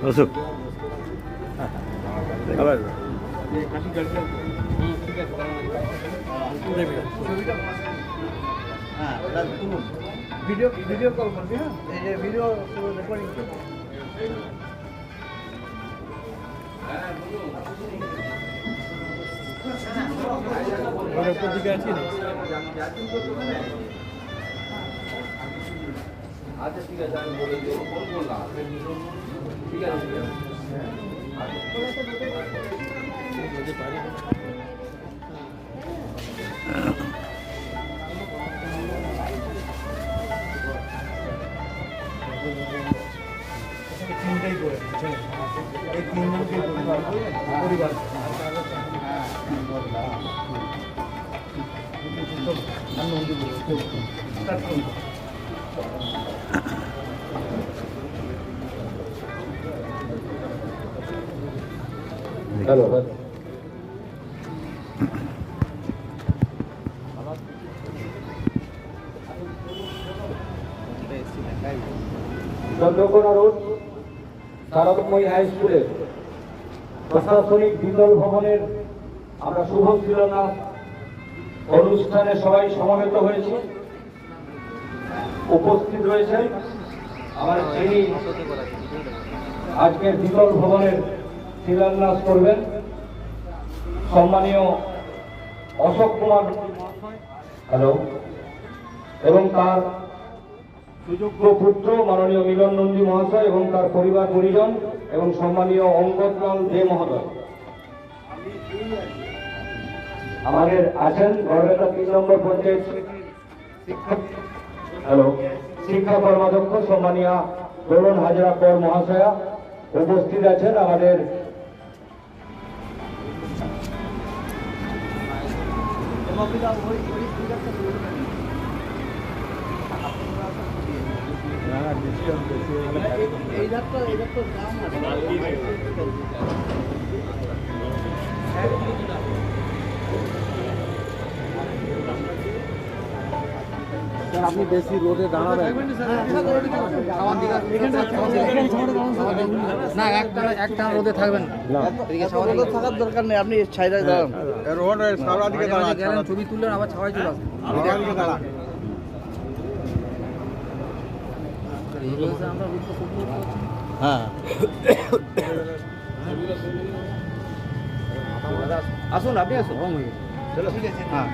অশোক আবার video video call করবি। হ্যাঁ, এই যে ভিডিও রেকর্ডিং করবি। দিকে আছি আচ্ছা ঠিক আছে, আমি বলে দিই, ফোন করলাম। ঠিক আছে তিনটাই করে এই তিনজনকে পরিবার হ্যালো চন্দ্রকোনা রোড শারদময়ী হাই স্কুলে প্রশাসনিক দ্বিতল ভবনের আমরা শুভ শিলান্যাস অনুষ্ঠানে সবাই সমবেত হয়েছি। উপস্থিত রয়েছেন আমার যিনি আজকের দ্বিতল ভবনের শিলান্যাস করবেন সম্মানীয় অশোক কুমার হ্যালো এবং তার সুযোগ্য পুত্র মাননীয় মিলন নন্দী মহাশয় এবং তার পরিবার পরিজন এবং সম্মানীয় অঙ্গদলাল দে মহোদয় আমাদের আছেন গড়বেতা 3 নম্বর পঞ্চায়েত হ্যালো শিক্ষা কর্মাধ্যক্ষ সম্মানীয় দোলন হাজরা কর মহাশয়া উপস্থিত আছেন। আমাদের আপনি বেশি রোদে দাঁড়াবেন না, একটা রোদে থাকবেন না, রোদে থাকার দরকার নেই। আপনি ছাইড়ায় দাঁড়ান, রোডের সারা দিকে দাঁড়ান, ছবি তুললেন আবার ছাওয়াই চলে আসেন। হ্যাঁ আসুন, আপনি আসুন। চলো ঠিক আছে। হ্যাঁ